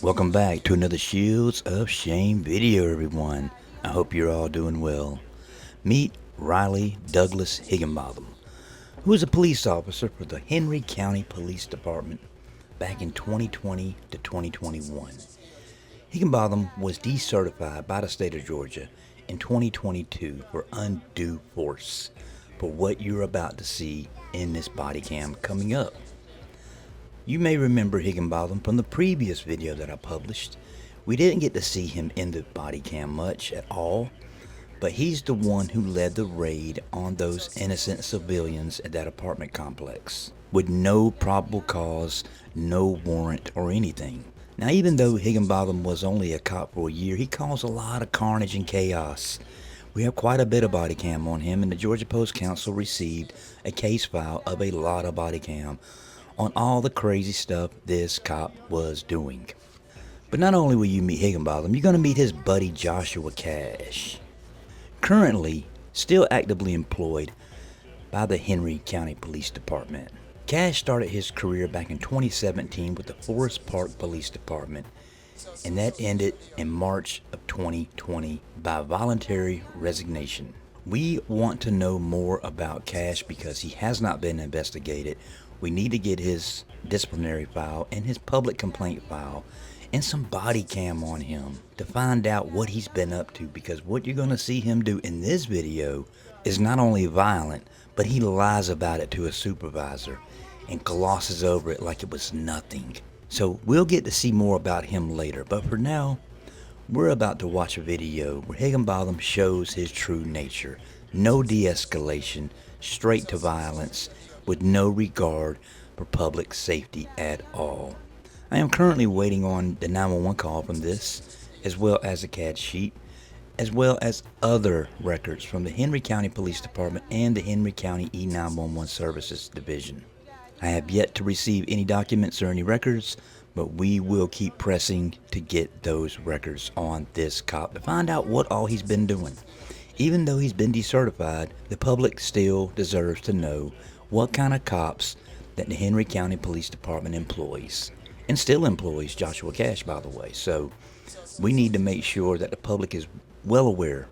Welcome back to another Shields of Shame video, everyone. I hope you're all doing well. Meet Riley Douglas Higginbotham, who was a police officer for the Henry County Police Department back in 2020 to 2021. Higginbotham was decertified by the state of Georgia in 2022 for undue force, for what you're about to see in this body cam coming up. You may remember Higginbotham from the previous video that I published. We didn't get to see him in the body cam much at all, but he's the one who led the raid on those innocent civilians at that apartment complex with no probable cause, no warrant or anything. Now, even though Higginbotham was only a cop for a year, he caused a lot of carnage and chaos. We have quite a bit of body cam on him, and the Georgia Post Council received a case file of a lot of body cam on all the crazy stuff this cop was doing. But not only will you meet Higginbotham, you're going to meet his buddy Joshua Cash, currently still actively employed by the Henry County Police Department. Cash started his career back in 2017 with the Forest Park Police Department, and that ended in March of 2020 by voluntary resignation. We want to know more about Cash because he has not been investigated. We need to get his disciplinary file and his public complaint file and some body cam on him to find out what he's been up to, because what you're going to see him do in this video is not only violent, but he lies about it to a supervisor and glosses over it like it was nothing. So we'll get to see more about him later, but for now, we're about to watch a video where Higginbotham shows his true nature. No de-escalation, straight to violence, with no regard for public safety at all. I am currently waiting on the 911 call from this, as well as a CAD sheet, as well as other records from the Henry County Police Department and the Henry County E911 Services Division. I have yet to receive any documents or any records, but we will keep pressing to get those records on this cop to find out what all he's been doing. Even though he's been decertified, the public still deserves to know what kind of cops that the Henry County Police Department employs, and still employs Joshua Cash, by the way. So we need to make sure that the public is well aware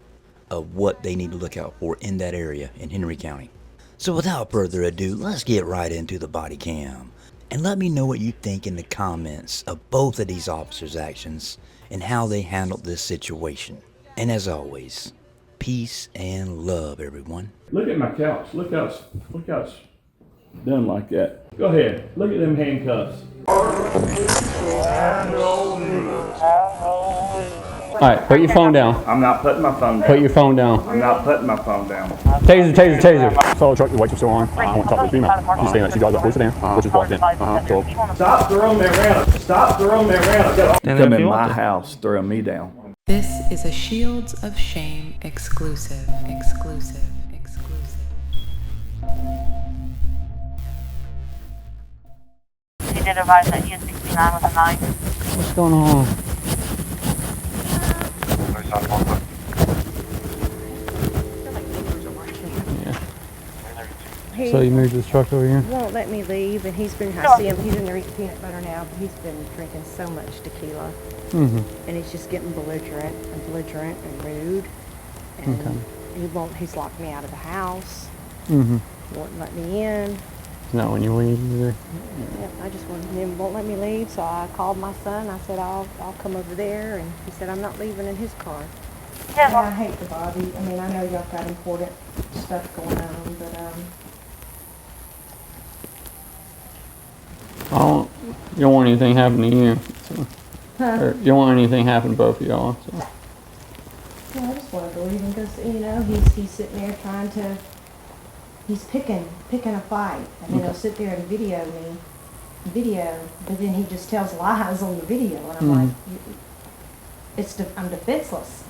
of what they need to look out for in that area in Henry County. So without further ado, let's get right into the body cam. And let me know what you think in the comments of both of these officers' actions and how they handled this situation. And as always, peace and love, everyone. Look at my couch. Look how it's done like that. Go ahead. Look at them handcuffs. Alright, put your phone down. I'm not putting my phone down. Put your phone down. I'm not putting my phone down. Taser. Saw the truck, the lights were still on. I want to talk to the female. She's saying that she drives up close to them, which is walked in. So Stop throwing me around. Stop throwing me around. Come in my house, throwing me down. This is a Shields of Shame exclusive. He did advise that he is 69 with a knife. What's going on? He So you moved this truck over here? won't let me leave, and he's been, I see him, he's in there eating peanut butter now, but he's been drinking so much tequila. Mm-hmm. And he's just getting belligerent and rude. And Okay. he's locked me out of the house, Mm-hmm. won't let me in. Not when you leave either. Yep, I just wanted him, won't let me leave, so I called my son, I said, I'll come over there, and he said, I'm not leaving in his car. Yeah, I hate the Bobby, I mean, I know y'all got important stuff going on, but, You don't want anything happen to you. So. huh? Or you don't want anything happen to both of y'all. So. Yeah, I just wanted to leave him because, you know, he's sitting there trying to, he's picking a fight. And then he'll sit there and video me, but then he just tells lies on the video. And I'm like, I'm defenseless.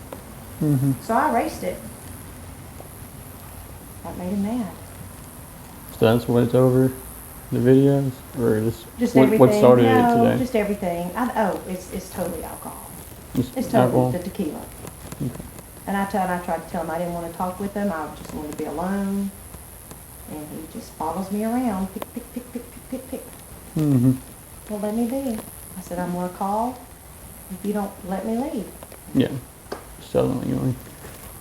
Mm-hmm. So I erased it. That made him mad. So that's what it's over? The videos? Or Just what everything. started No, it today? just everything. It's totally alcohol. Just It's totally alcohol? the tequila. Okay. And I tried to tell him I didn't want to talk with him. I just wanted to be alone. And he just follows me around. Pick. Mm-hmm. Won't let me be. I said, I'm going to call if you don't let me leave. Yeah. So legally.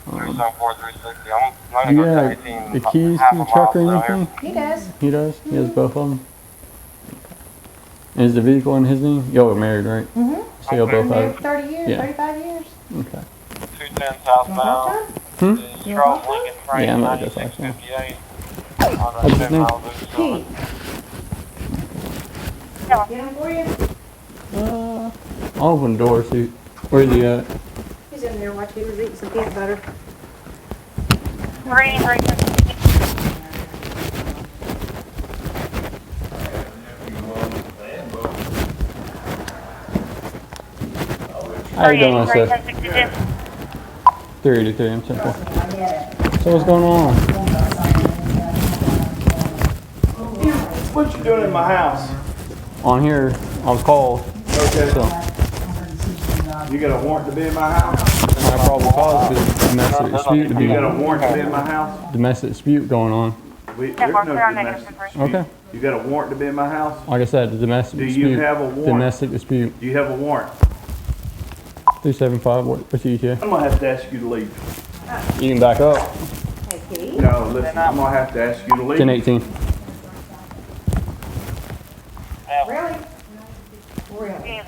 374-360. I'm not Do you gonna have go 18, the keys half to a the truck or mile from anything? He does. He does? He has both of them? Is the vehicle in his name? Y'all are married, right? Mm-hmm. So y'all both Been married have for 30 years, Yeah. 35 years. Okay. 210 southbound. Hmm? Strong Lincoln Frank, Yeah, I'm not gonna 9658. What's his name? Pete. Get him for you? I'll open the door, see. Where's he at? He's in there watching. He was eating some peanut butter. 3-3. How you doing, sir? 1062. 383, I'm simple. So what's going on? What you doing in my house? On here, I was called. Okay. So, You got a warrant to be in my house? I probably caused a domestic dispute to You got a be warrant to be in my house? domestic dispute going on. There's Yeah, no mark there on domestic negative dispute. Okay. You got a warrant to be in my house? Like I said, the domestic Do dispute. you have a warrant? Domestic dispute. Do you have a warrant? 375. What's the ETA? I'm gonna have to ask you to leave. You can back up. Hey, Pete. No, listen, I'm gonna have to ask you to leave. 1018. Really? Really?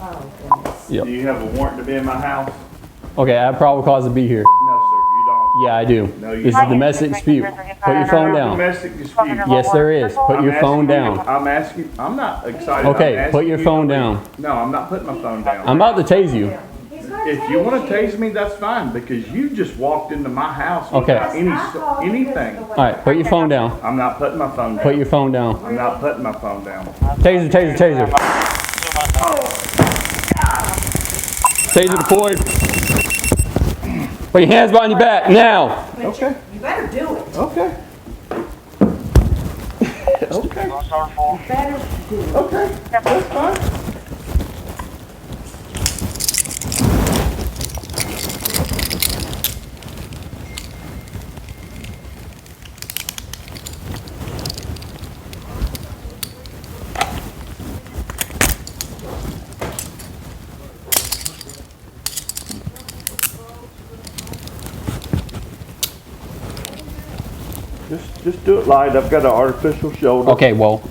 Oh, goodness. Yep. Do you have a warrant to be in my house? Okay, I have probable cause to be here. No, sir, you don't. Yeah, I do. No, you This is don't. domestic dispute. Put your phone down. Domestic dispute. Yes, there is. Put your phone down. I'm asking, I'm not excited. Okay, I'm put asking your you phone to leave. down. No, I'm not putting my phone down. I'm about to tase you. If you want to tase me, that's fine, because you just walked into my house Okay. without anything. All right, put your phone down. I'm not putting my phone down. Put your phone down. I'm not putting my phone down. Taser, taser, taser. Taser deployed. Put your hands behind your back now. Okay, You better do it. okay. Okay, Better do it. okay, that's fine. Just do it light. I've got an artificial shoulder. Okay, well,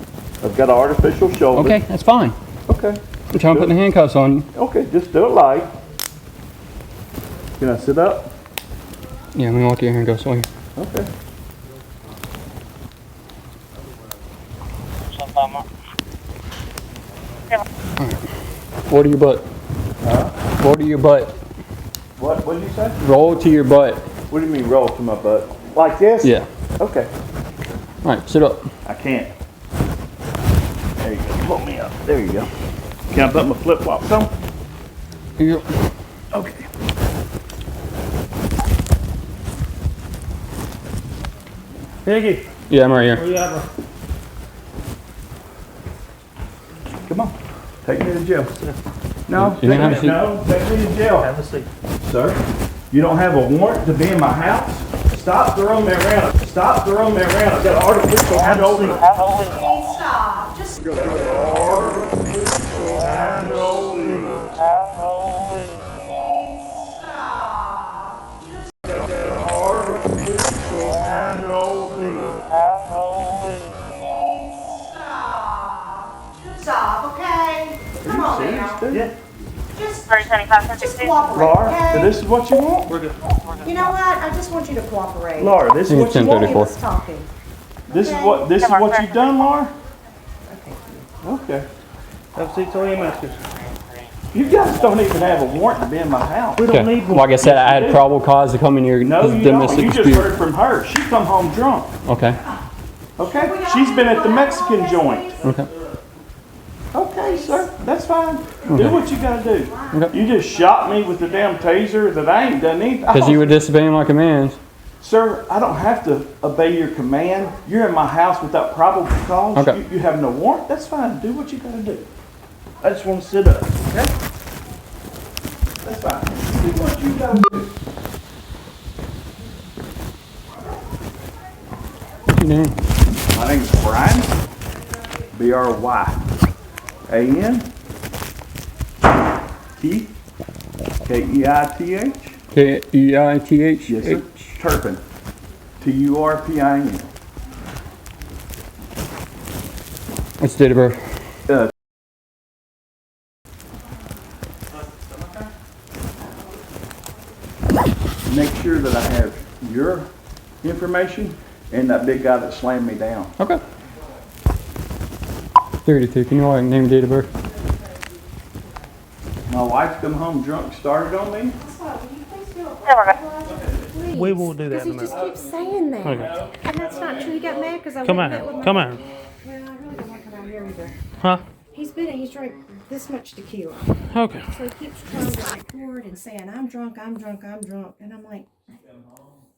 I've got an artificial shoulder. okay, that's fine. Okay. I'm trying to put the handcuffs on you. Okay, just do it light. Can I sit up? Yeah, I'm gonna walk your handcuffs on you. Okay. Roll to your butt. Roll to your butt. What did you say? Roll to your butt. What do you mean roll to my butt? Like this? Yeah. Okay. All right, sit up. I can't. There you go. Pull me up. There you go. Can I put my flip flops on? Here you go. Okay. Piggy, Yeah, I'm right here. where you at, bro? Come on. Take me to jail. No, You didn't have a seat? no, take me to jail. Have a seat. Sir, you don't have a warrant to be in my house? Stop throwing me around. Stop throwing me around. I've got artificial hand over. Stop. Just stop, okay? Come on now. Yeah. Just 375, Just 1062. cooperate, Laura, okay? this is what you want? You know what? I just want you to cooperate. Laura, this is what you want? He was talking. This is what you've done, Laura? Okay. Have a seat till you masters. You guys don't even have a warrant to be in my house. We don't Okay. need one. Like I said, I had probable cause to come in here. No, This is you don't. domestic You just dispute. heard from her. She come home drunk. Okay. Okay? She's been at the Mexican joint. Okay. Okay, sir. That's fine. Do what you gotta do. Okay. You just shot me with the damn taser that I ain't done anything. Because you were disobeying my commands. Sir, I don't have to obey your command. You're in my house without probable cause. Okay. You have no warrant. That's fine. Do what you gotta do. I just want to sit up. Okay? That's fine. Do what you gotta do. What's your name? My name's Brian. B-R-Y. A-N. Keith? Keith? Keith. Yes, sir. Turpin. Turpin. What's the date of birth? Make sure that I have your information and that big guy that slammed me down. Okay. 32. Can you all name date of birth? My wife come home drunk, started on me. We will do that Because in he a just minute. keeps saying that. Okay. And that's not true. He got mad because I Come went on, with my... come on. Well, I really don't want to come out here either. Huh? He's drank this much tequila. Okay. So he keeps trying to record and saying, I'm drunk. And I'm like,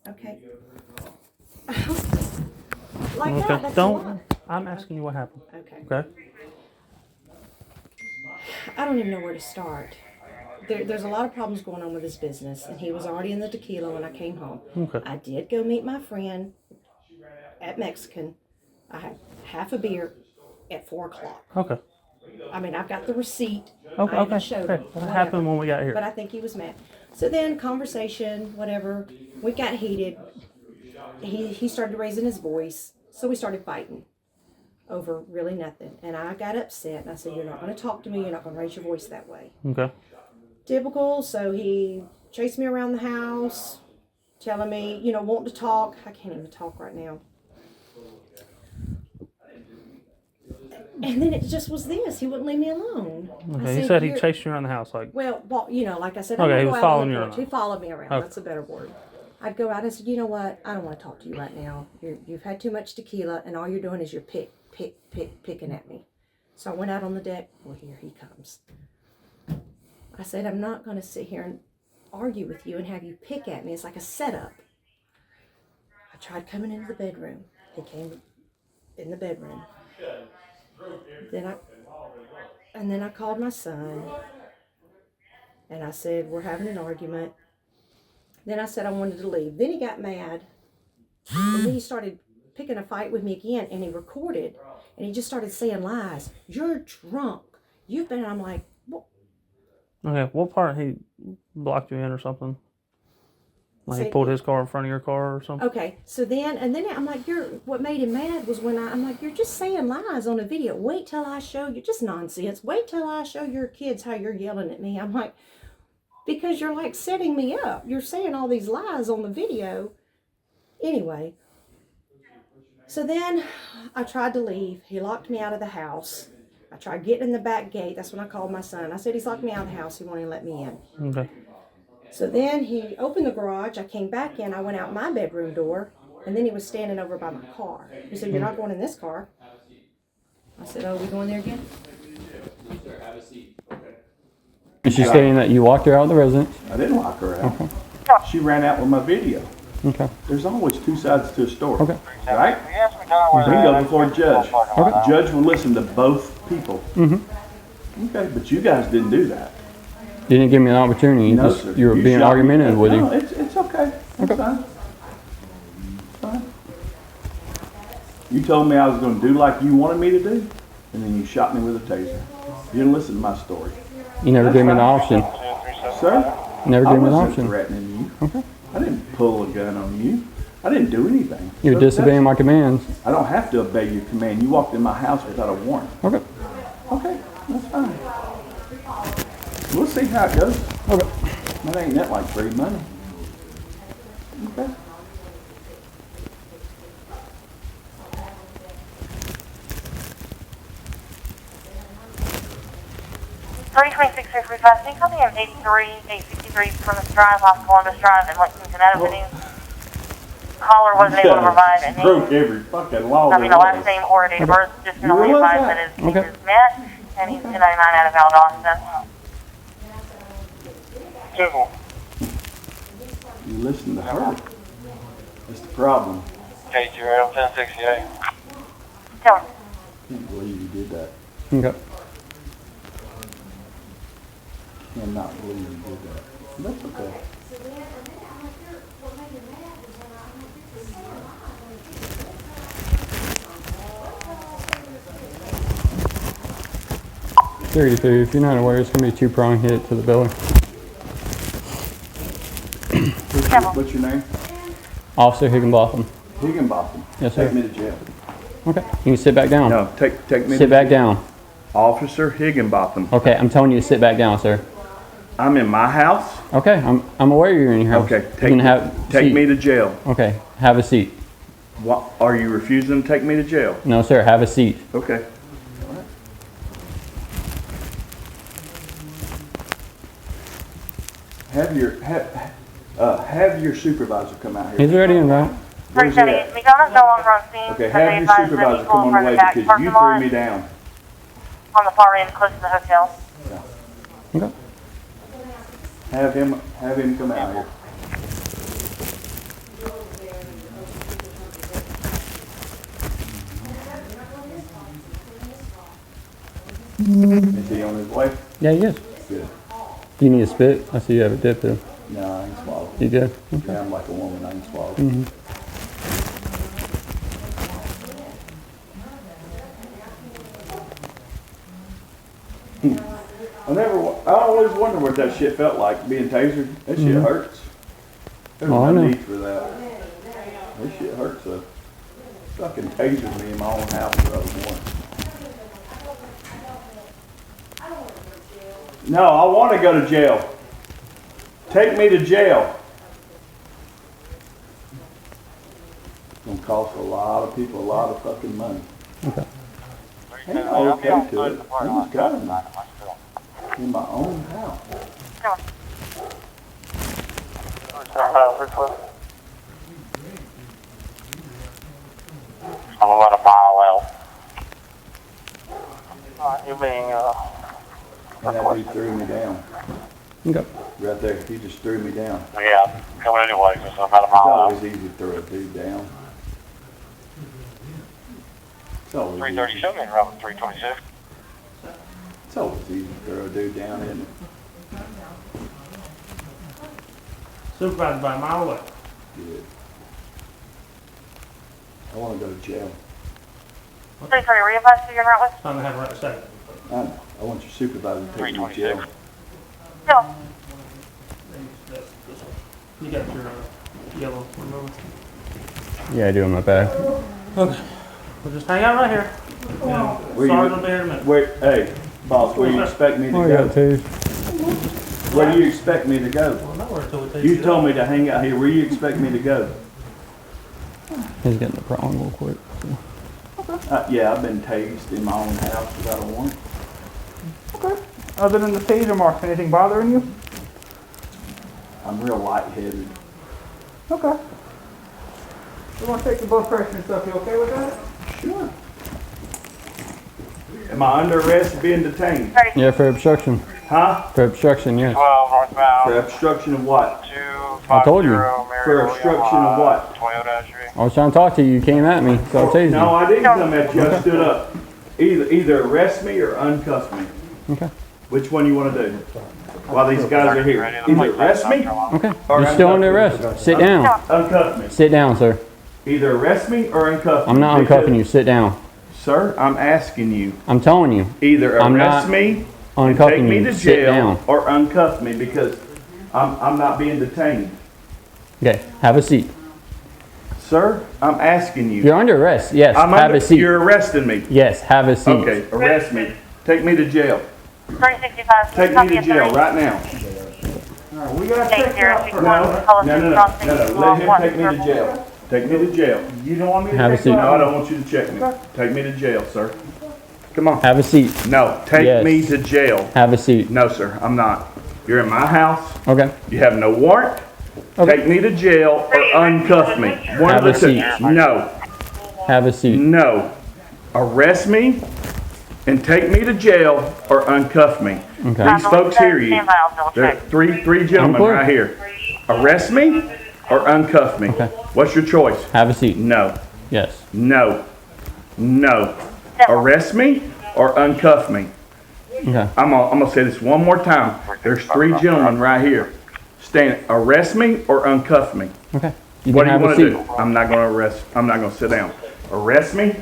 okay. Like that, Okay. that's a Don't. lot. I'm asking you what happened. Okay. Okay. I don't even know where to start. There's a lot of problems going on with his business, and he was already in the tequila when I came home. Okay. I did go meet my friend at Mexican. I had half a beer at 4 o'clock. Okay. I mean, I've got the receipt. Okay. I even Okay. showed Okay. him, What whatever. happened when we got here? But I think he was mad. So then conversation, whatever, we got heated. He started raising his voice, so we started fighting over really nothing. And I got upset, and I said, you're not going to talk to me, you're not going to raise your voice that way. Okay. Typical, so he chased me around the house, telling me, wanting to talk. I can't even talk right now. And then it just was this. He wouldn't leave me alone. Okay. He said he chased you around the house, like. Well, like I said, Okay, I'd he go was out following on the you porch. around. He followed me around. Okay. That's a better word. I'd go out and say, you know what? I don't want to talk to you right now. You've had too much tequila, and all you're doing is you're picking at me. So I went out on the deck. Well, here he comes. I said, I'm not going to sit here and argue with you and have you pick at me. It's like a setup. I tried coming into the bedroom. He came in the bedroom. Then I called my son, and I said, we're having an argument. Then I said I wanted to leave. Then he got mad, and then he started picking a fight with me again, and he recorded, and he just started saying lies. You're drunk. You've been, and I'm like, what? Okay. What part he blocked you in or something? Like he Say- pulled his car in front of your car or something? Okay, so then I'm like, what made him mad was when I'm like, you're just saying lies on a video. Wait till I show you, just nonsense. Wait till I show your kids how you're yelling at me. I'm like, because you're like setting me up. You're saying all these lies on the video. Anyway, so then I tried to leave. He locked me out of the house. I tried getting in the back gate. That's when I called my son. I said, he's locked me out of the house. He won't even let me in. Okay. So then he opened the garage. I came back in. I went out my bedroom door, and then he was standing over by my car. He said, you're not going in this car. I said, oh, we going there again? Is she stating that you locked her out of the residence? I didn't lock her out. She ran out with my video. Okay. There's always two sides to a story. Okay. Right? Yes, we know where We can they're go at. before a judge. Okay. Judge will listen to both people. Okay, but you guys didn't do that. You didn't give me an opportunity. You, No, just, sir. you were being shot me. argumentative with No, you. it's okay. It's Okay. fine. It's fine. You told me I was going to do like you wanted me to do, and then you shot me with a taser. You didn't listen to my story. You never gave me an option. Sir, Never I gave me an wasn't option. threatening you. Okay. I didn't pull a gun on you. I didn't do anything. You were So disobeying my commands. I don't have to obey your command. You walked in my house without a warrant. Okay. Okay, that's fine. We'll see how it goes. Okay. That ain't that like free money. Okay. 326 335, can you call me at 863 Plymouth Drive off Columbus Drive and Lexington Avenue? Caller wasn't able to provide a name. Broke every fucking law. I mean, the last name or a date of birth, just can only advise that his name is Matt, and he's 299 out of Valdosta. Chisel. You listen to her. That's the problem. KGRL 1068. Tell him. Can't believe you did that. Okay. Cannot believe you did that. That's okay. 33. If you're not aware, it's going to be a 2-prong hit to the belly. What's your name? Officer Higginbotham. Higginbotham. Yes, sir. Take me to jail. Okay. You can sit back down. No, take me Sit to back jail. down. Officer Higginbotham. Okay, I'm telling you to sit back down, sir. I'm in my house. Okay, I'm aware you're in your house. Okay, You can take seat. me to jail. Okay, have a seat. What, are you refusing to take me to jail? No, sir, have a seat. Okay. Have your supervisor come out here. He's already in route. Where's he at? McDonald's no longer on scene. Okay, so they have your advise that supervisor he come on pull the from way back because parking you threw lot me down. on the far end, close to the hotel. Okay. Have him come out here. Is he on his way? Yeah, he is. Good. Do you need a spit? I see you have a dip there. No, I ain't swallowed. You good? Okay. Yeah, I'm like a woman, I ain't swallowed. I always wonder what that shit felt like, being tasered. That shit hurts. There's Oh, I no know. need for that. That shit hurts, though. Fucking tasered me in my own house the other morning. No, I want to go to jail. Take me to jail. It's going to cost a lot of people a lot of fucking money. Okay. Ain't no okay to it. I just got him in my own house. I'm about a mile out. You being, And that dude threw me down. Okay. Right there. He just threw me down. yeah, coming anyway, because I'm about a It's mile out. always easy to throw a dude down. It's always 330 easy. should be around 326. It's always easy to throw a dude down, isn't it? Supervisor by a mile away. Good. I want to go to jail. 330, were you advised to your route with? I'm gonna have it right in a second. I know. I want your supervisor to take me to jail. 326. No. That's this one. You got your yellow remover. Yeah, I do in my bag. Okay. We'll just hang out right here. Yeah. Where you- Sergeant will be here in a minute. Where, hey, boss, where do you expect me to Oh, yeah, go? too. Where do you expect me to go? Well, nowhere until we take You told me to hang out here. Where do you expect me to go? He's getting the prong real quick. Yeah, I've been tased in my own house without a warrant. Okay. Other than the taser marks, anything bothering you? I'm real lightheaded. Okay. We want to take the blood pressure and stuff. You okay with that? Sure. Am I under arrest being detained? Yeah, for obstruction. Huh? For obstruction, yes. 12 northbound. For obstruction of what? 250 I told you. For obstruction of what? Toyota Street. I was trying to talk to you. You came at me, so I tased No, you. I didn't come at you. I stood up. Either arrest me or uncuff me. Okay. Which one you want to do? While these guys are here. Either arrest me Okay. or You're still under uncuff me. arrest. Sit down. Uncuff me. Sit down, sir. Either arrest me or uncuff me. I'm not Because- uncuffing you. Sit down. Sir, I'm asking you. I'm telling you. Either I'm arrest not me and take Uncuffing me you. to Sit jail down. or uncuff me because I'm not being detained. Okay. Have a seat. Sir, I'm asking you. You're under arrest. Yes. I'm have under, a seat. You're arresting me. Yes. Have a seat. Okay, arrest me. Take me to jail. 365. Take me to jail right now. All right, we got to check that first. No. Let him take me to jail. Take me to jail. You don't want me to Have a check seat. that? No, I don't want you to check me. Take me to jail, sir. Come on. Have a seat. No, take Yes. me to jail. Have a seat. No, sir, I'm not. You're in my house. Okay. You have no warrant. Okay. Take me to jail or uncuff me. One Have of the a two. seat. No, Have a seat. no. Arrest me and take me to jail or uncuff me. Okay. These folks hear you. There are three gentlemen clear. right here. Arrest me or uncuff me. Okay. What's your choice? Have a seat. No, Yes. no, no. Arrest me or uncuff me. Okay. I'm gonna say this one more time. There's three gentlemen right here. Stand. Arrest me or uncuff me. Okay. You What can do you have a want to seat. do? I'm not gonna arrest. I'm not gonna sit down. Arrest me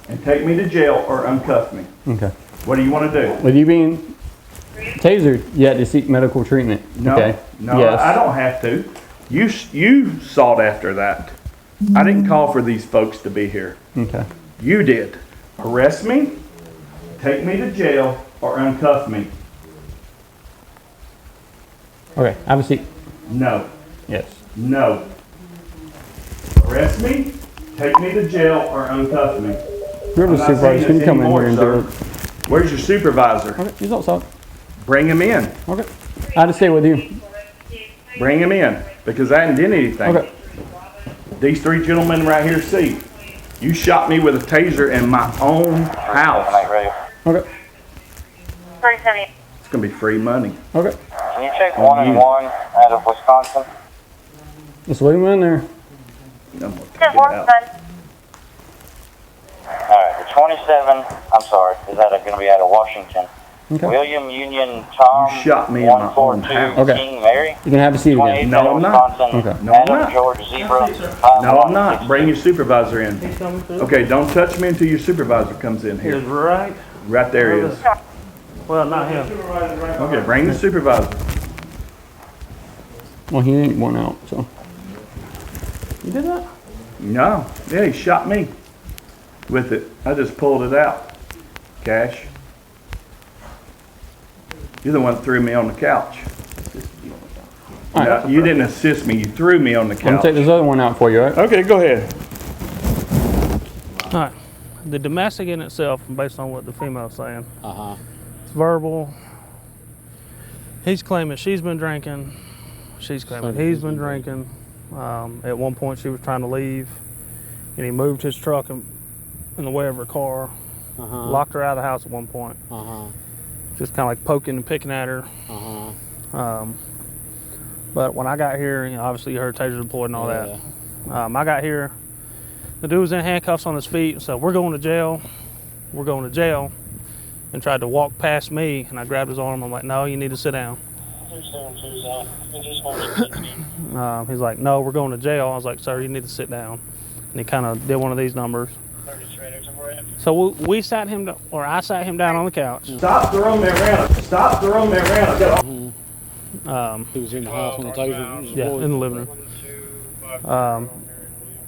and take me to jail or uncuff me. Okay. What do you want to do? With you being tasered, you had to seek medical treatment. No, Okay. no, Yes. I don't have to. You sought after that. I didn't call for these folks to be here. Okay. You did. Arrest me, take me to jail, or uncuff me. Okay. Have a seat. No, Yes. no. Arrest me, take me to jail, or uncuff me. You're the I'm not saying supervisor. Can you this come in anymore, here and sir. do it? Where's your supervisor? Okay. He's outside. Bring him in. Okay. I had to stay with you. Bring him in, because I didn't do anything. Okay. These three gentlemen right here see. You shot me with a taser in my own house. Okay. 378. It's gonna be free money. Okay. Can you check 1-1 out of Wisconsin? Just leave him in there. I'm gonna take Ten it four, out. done. Alright, the 27, I'm sorry, is that going to be out of Washington? Okay. William Union Tom You shot me in my own 142 house. Okay. King Mary. You can have a seat again. 28 No, I'm not. Wisconsin, Okay. No, I'm Adam not. George Zebra. No, I'm not. Bring your supervisor in. He's coming through. Okay, don't touch me until your supervisor comes in He is here. right. Right there he is. Well, not him. Okay, bring the supervisor. Well, he ain't one out, so. You did that? No, yeah, he shot me with it. I just pulled it out. Cash. You're the one that threw me on the couch. All right. No, you didn't assist me. You threw me on the I'm gonna couch. take this other one out for you, all right? Okay, go ahead. All right. The domestic in itself, based on what the female's saying, it's verbal. He's claiming she's been drinking. She's claiming he's been drinking. At one point, she was trying to leave, and he moved his truck in the way of her car, locked her out of the house at one point. Just kind of like poking and picking at her. But when I got here, you know, obviously you heard taser deployed and all that. I got here, the dude was in handcuffs on his feet and said, "We're going to jail. We're going to jail," and tried to walk past me, and I grabbed his arm. I'm like, "No, you need to sit down." He's like, "No, we're going to jail." I was like, "Sir, you need to sit down." And he kind of did one of these numbers. So we sat him, or I sat him down on the couch. Stop throwing me around. Stop throwing me around. Get off. He was in the house when the taser was Yeah, deployed. in the living room.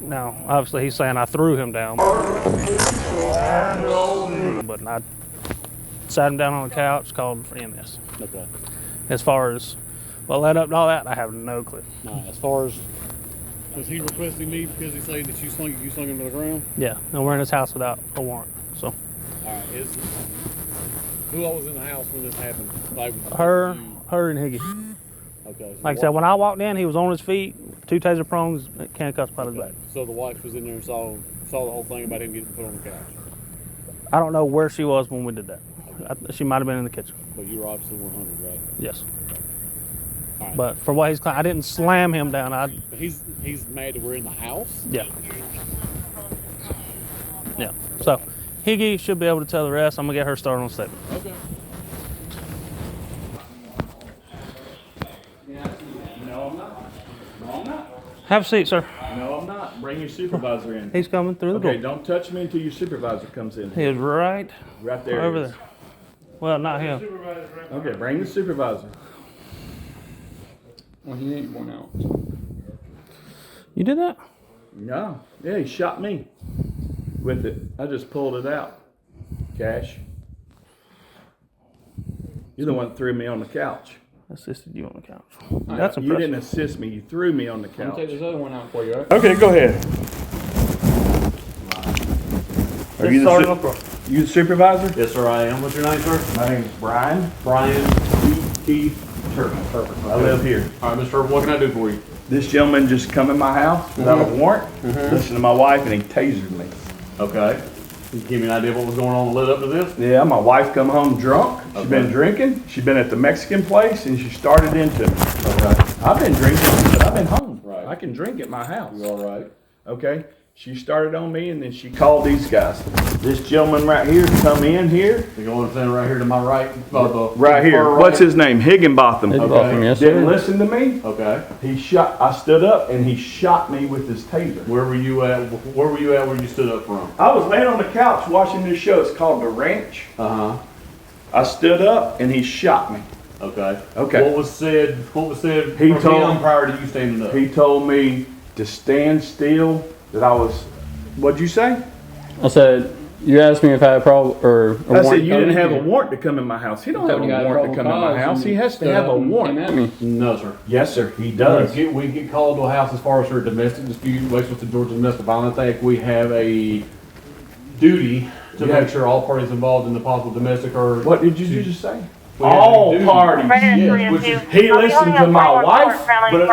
Now, obviously, he's saying I threw him down, but I sat him down on the couch, called for EMS. Okay. As far as what led up to all that, I have no clue. Now, as far as was he requesting me because he said that you slung him to the ground? Yeah, and we're in his house without a warrant. So All right. Who all was in the house when this happened? Like her and Higgy. Okay. So Like I said, when I walked in, he was on his feet, 2 taser prongs, handcuffs by his back. So the wife was in there and saw the whole thing about him getting put on the couch. I don't know where she was when we did that. She might have been in the kitchen. But you were obviously 100, right? Yes. All right. But for what he's claiming, I didn't slam him down. But he's mad that we're in the house. Yeah. Yeah. So Higgy should be able to tell the rest. I'm gonna get her started on the statement. Okay. No, I'm not. No, I'm not. Have a seat, sir. No, I'm not. Bring your supervisor in. He's coming through the Okay, door. don't touch me until your supervisor comes in. He is right Right there. over he is. there. Well, not him. Okay, bring the supervisor. Well, he ain't one out. You did that? No. Yeah, he shot me with it. I just pulled it out. Cash. You're the one that threw me on the couch. Assisted you on the couch. No, That's you impressive. didn't assist me. You threw me on the I'm gonna couch. take this other one out for you, all right? Okay, go ahead. Are you Starting the, up front. you the supervisor? Yes, sir, I am. What's your name, sir? My name's Brian. Brian. Keith Turner. Perfect. I live here. All right, Mr. Turner, what can I do for you? This gentleman just come in my house without a warrant. Listened to my wife and he tasered me. Okay. Can you give me an idea of what was going on led up to this? Yeah, my wife come home drunk. She's Okay. been drinking. She's been at the Mexican place and she started into me. Okay. I've been drinking, but I've been home. Right. I can drink at my house. You all right? Okay. She started on me and then she called these guys. This gentleman right here come in here. You're going to stand right here to my right. Right here. Far What's right? his name? Higginbotham. Higginbotham, yes, sir. Didn't listen to me. Okay. He shot. I stood up and he shot me with his taser. Where were you at? Where you stood up from? I was laying on the couch watching this show. It's called The Ranch. Uh-huh. I stood up and he shot me. Okay. Okay. What was said He from told- him prior to you standing up? He told me to stand still, that I was, what'd you say? I said, you asked me if I had a problem or a I warrant said, you didn't coming have a here. warrant to come in my house. He don't have You got a a warrant to come in my probable house. cause He has to and have a stuff and warrant. came at me. No, sir. Yes, sir, he does. We get called to a house as far as for a domestic dispute, with the Georgia Domestic Violence Act. We have a duty to Yeah. make sure all parties involved in the possible domestic are. What did you just say? We have a All duty. parties. Yes, which is, He listened to my wife,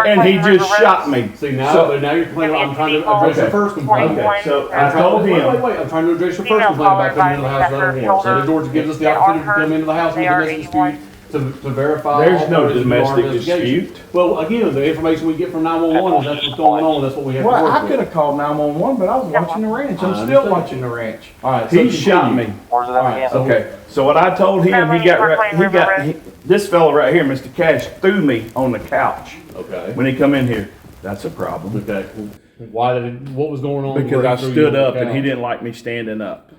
and he just shot me. see now, So- now you're complaining. I'm trying to address your Okay. first complaint. Okay, so I I'm trying told to, him. wait. I'm trying to address your first complaint about coming into the house without a warrant. So the Georgia gives us the opportunity to come into the house with a domestic dispute to verify. There's all no parties to do our domestic investigation. dispute. Well, again, the information we get from 911 is that's what's going on. That's what we have to Well, work I with. could have called 911, but I was watching the ranch. I'm I still understand. watching the ranch. All right, so He shot continue. me. Where's it at again? Okay, so what I told him, this fella right here, Mr. Cash, threw me on the couch Okay. when he come in here. That's a problem. Okay. Why did it, what was going on? Because where I he threw you stood on the up and he couch? didn't like me standing up.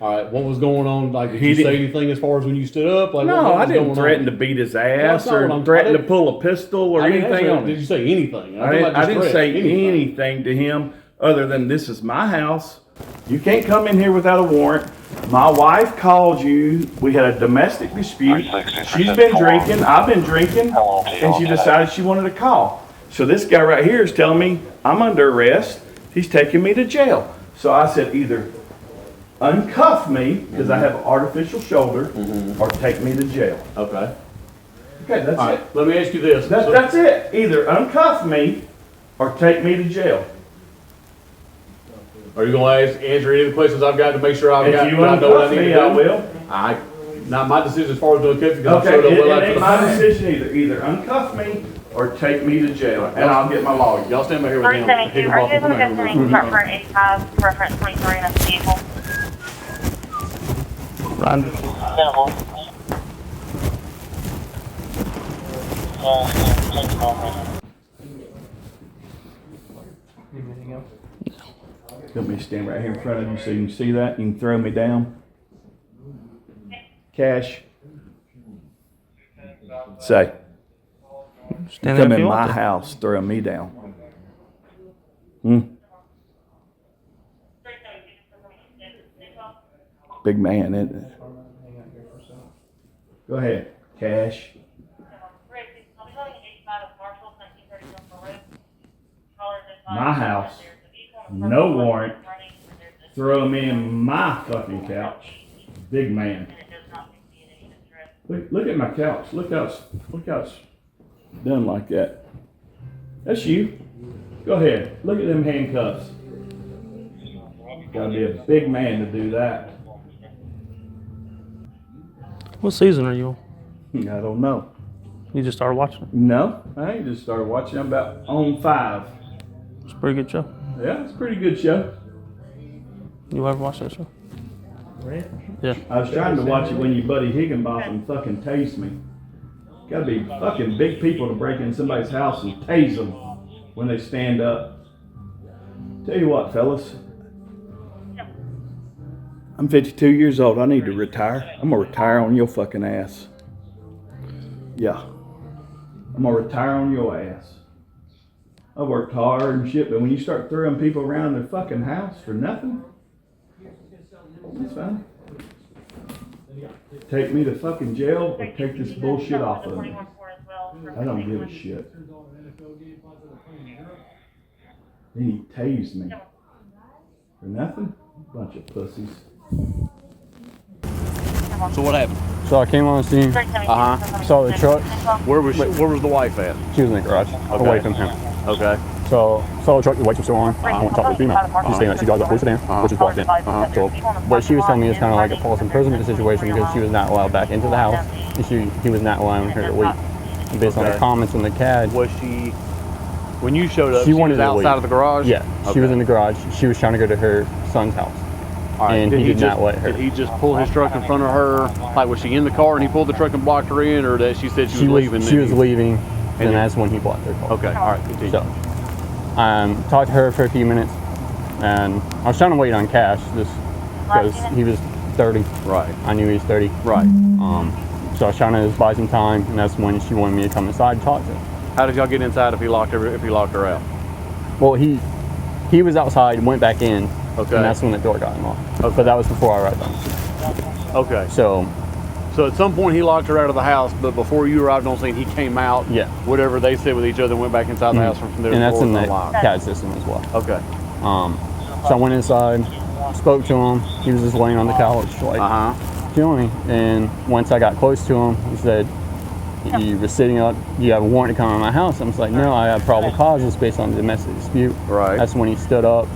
All right. What was going on? Like, did He you say didn't- anything as far as when you stood up? Like, No, what I was didn't going threaten on? to beat his Well, ass that's not what or I'm- threaten I to didn't- pull a pistol or I didn't anything ask on you, him. did you say anything? I didn't say anything to him other than this is my house. You can't come in here without a warrant. My wife called you. We had a domestic dispute. She's been drinking. I've been drinking. And she decided she wanted to call. So this guy right here is telling me I'm under arrest. He's taking me to jail. So I said either uncuff me because I have an artificial shoulder or take me to jail. Okay. Okay, that's All it. right. Let me ask you this. That's it. Either uncuff me or take me to jail. Are you going to answer any of the questions I've got to make sure I've If got? you I know what I uncuff need me, to do? I will. Not my decision as far as doing cuffing because Okay, I'm showed up well it after ain't the my fact. decision either. Either uncuff me or take me to jail, and I'll get my lawyer. Y'all stand back here with him. 372, are you able to get to me for 85, reference 23 in a vehicle? Ryan, You want me to stand right here in front of you so you can see that? You can throw me down? Cash. Say, stand there come if in you my want to. house, throw me down. Big man, isn't it? Go ahead, Cash. My house, no warrant, throw me in my fucking couch. Big man. Look at my couch. Look how it's done like that. That's you. Go ahead. Look at them handcuffs. Gotta be a big man to do that. What season are you on? I don't know. You just started watching it. No, I ain't just started watching. I'm about on 5. It's a pretty good show. Yeah, it's a pretty good show. You ever watch that show? Yeah. I was trying to watch it when your buddy Higginbotham fucking tased me. Gotta be fucking big people to break in somebody's house and tase them when they stand up. Tell you what, fellas. I'm 52 years old. I need to retire. I'm gonna retire on your fucking ass. Yeah. I'm gonna retire on your ass. I worked hard and shit, but when you start throwing people around their fucking house for nothing, that's fine. Take me to fucking jail or take this bullshit off of me. I don't give a shit. Then he tased me. For nothing? Bunch of pussies. So what happened? So I came on the scene, saw the truck. Where was the wife at? She was in the garage, away from him. Okay. So saw the truck, the lights were still on. I went to talk to the female. She's saying that she drives up police sedan, which is blocked in. So what she was telling me is kind of like a false imprisonment situation because she was not allowed back into the house, and he was not allowing her to leave. Based on the comments in the CAD, Was she, when you showed up, She she wanted was to outside leave. of the garage? yeah, she was in the garage. She was trying to go to her son's house, All right. and he did not let her. Did he just pull his truck in front of her? Like, was she in the car and he pulled the truck and blocked her in, or that she said she was leaving? She was leaving, and then- that's when he blocked her car. Okay, all right, continue. So, talked to her for a few minutes, and I was trying to wait on Cash just because he was 30. Right. I knew he was 30. Right. So I was trying to buy some time, and that's when she wanted me to come inside and talk to him. How did y'all get inside if he locked her out? Well, he was outside, went back in, Okay. and that's when the door got unlocked. Okay. But that was before I arrived on the scene. Okay. So at some point he locked her out of the house, but before you arrived on scene, he came out. Yeah. Whatever they said with each other, and went back inside the house from there. And that's in the unlocked. CAD system as well. Okay. So I went inside, spoke to him. He was just laying on the couch, like chilling. And once I got close to him, he said, "You were sitting up. Do you have a warrant to come in my house?" I was like, "No, I have probable causes based on the domestic dispute." Right. That's when he stood up,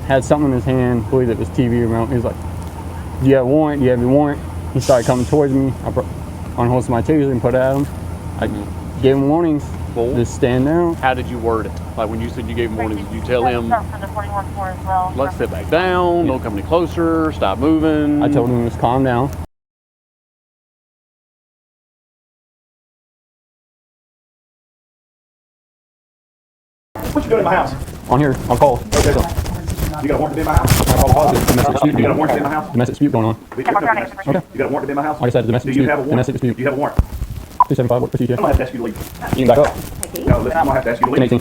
had something in his hand, believed it was TV remote. He was like, "Do you have a warrant? Do you have your warrant?" He started coming towards me. I unholstered my taser and put it at him. I gave him warnings. Just stand down. How did you word it? Like when you said you gave him warnings, did you tell him, let's sit back down, don't come any closer, stop moving? I told him to just calm down. What you doing in my house? On here, on call. Okay. You got a warrant to be in my house? I probably caused it. Domestic dispute. You got a warrant to be in my house? Domestic dispute going on. Okay. You got a warrant to be in my house? Like I said, domestic Do you dispute. have a warrant? Domestic dispute. Do you have a warrant? 275, what procedure? I'm gonna have to ask you to leave. You can back up. No, listen, I'm gonna have to ask you to leave. 1018.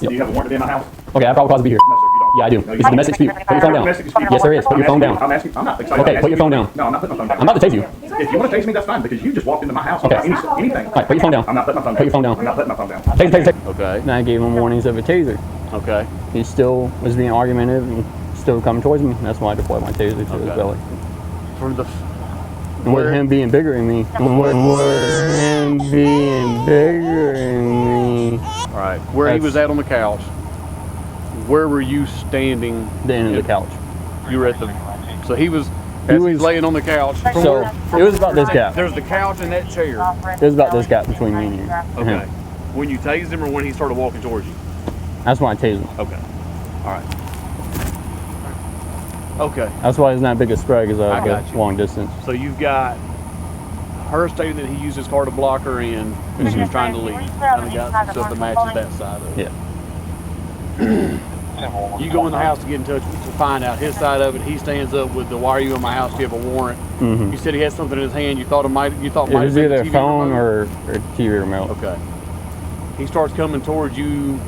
Do you have a warrant to be in my house? Okay, I have probable cause to be here. No, sir, you don't. Yeah, I do. It's a domestic dispute. Put your phone down. Domestic dispute. Yes, there is. Put your phone down. I'm asking. I'm not excited. Okay, put your phone down. No, I'm not putting my phone down. I'm about to tase you. If you want to tase me, that's fine, because you just walked into my house Okay. without anything. All right, put your phone down. I'm not putting my phone down. Put your phone down. I'm not putting my phone down. Taser. Okay. And I gave him warnings of a taser. Okay. He still was being argumentative and still coming towards me. That's why I deployed my taser to his belly. From the And with him being bigger than me. All right. Where he was at on the couch, where were you standing? The end of the couch. You were at the. So he was. He was laying on the couch. So it was about this gap. There's the couch and that chair. It was about this gap between me and you. Okay. When you tased him, or when he started walking towards you? That's when I tased him. Okay. All right. Okay. That's why he's not big a spread, because I got go you. long distance. So you've got her stating that he used his car to block her in, and she was trying to leave. Kind of got some stuff that matches that side of it. Yeah. You go in the house to get in touch to find out his side of it. He stands up with the "Why are you in my house? Do you have a warrant?" You said he had something in his hand. You thought it might. You thought It might was have been either a a TV phone remote? or TV remote. Okay. He starts coming towards you.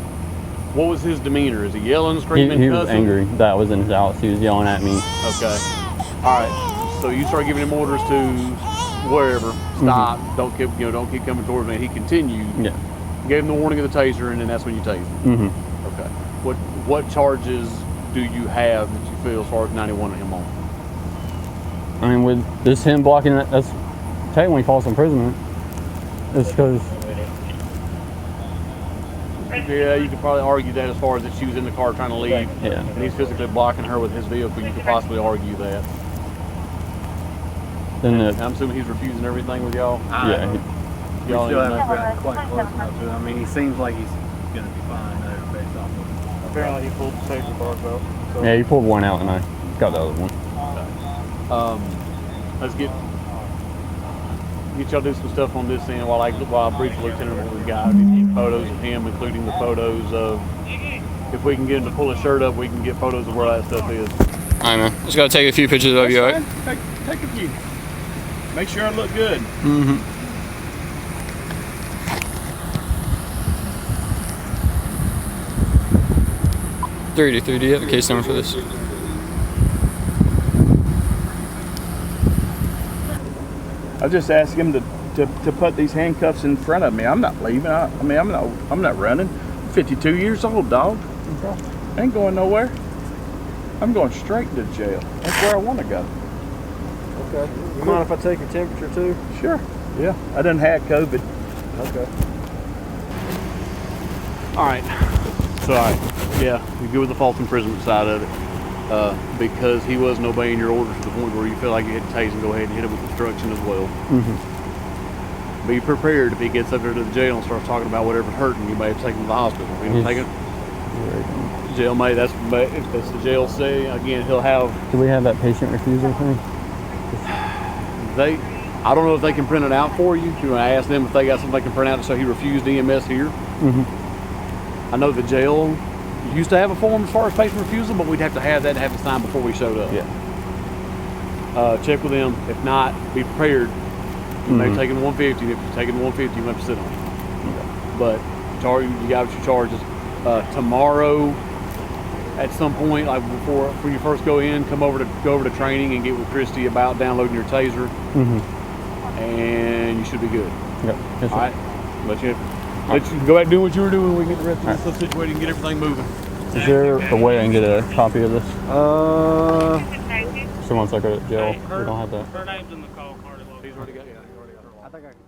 What was his demeanor? Is he yelling, screaming, He was cussing? angry that I was in his house. He was yelling at me. Okay. All right. So you start giving him orders to wherever. Stop. Don't keep coming towards me. He continued. Yeah. Gave him the warning of the taser, and then that's when you tased him. Okay. What charges do you have that you feel as far as 91 and him on? I mean, with this him blocking that, that's technically false imprisonment. It's because Yeah, you could probably argue that as far as that she was in the car trying to leave, and he's physically blocking her with his vehicle. You could possibly argue that. then I'm assuming he's refusing everything with y'all. yeah. We still haven't gotten quite close enough to it. I mean, he seems like he's going to be fine there based off of it. Apparently he pulled the taser bars out. So. Yeah, he pulled one out and I got the other one. Let's get y'all do some stuff on this end while I brief the lieutenant what we got. Photos of him, including the photos of, if we can get him to pull his shirt up, we can get photos of where that stuff is. Alright, man. Just gotta take a few pictures of you, alright? Take a few. Make sure I look good. 3D, do you have a case number for this? I just asked him to put these handcuffs in front of me. I'm not leaving. I mean, I'm not running. I'm 52 years old, dog. I ain't going nowhere. I'm going straight to jail. That's where I want to go. Okay. You mind if I take your temperature too? Sure. Yeah. I done had COVID. Okay. All right. So, all right. Yeah, you go with the false imprisonment side of it. Because he wasn't obeying your orders to the point where you feel like you had to tase and go ahead and hit him with obstruction as well. Be prepared if he gets up there to the jail and starts talking about whatever's hurting, you may have to take him to the hospital. If you don't take him, jail may, if that's the jail say, again, he'll have... Do we have that patient refusal thing? I don't know if they can print it out for you. You want to ask them if they got something they can print out to say he refused EMS here. I know the jail used to have a form as far as patient refusal, but we'd have to have that and have it signed before we showed up. Yeah. Check with them. If not, be prepared. You may be taking 150. And if you're taking 150, you have to sit on it. Okay. But you got what your charges. Tomorrow, at some point, like when you first go in, go over to training and get with Christy about downloading your taser, and you should be good. Yep. Yes, all right. Let you go back doing what you were doing. We can get the rest of this stuff situated and get everything moving. Is there a way I can get a copy of this? So once I go to jail, we don't have that. Her name's in the call card. He's already got. Yeah, he already got her. I think I can.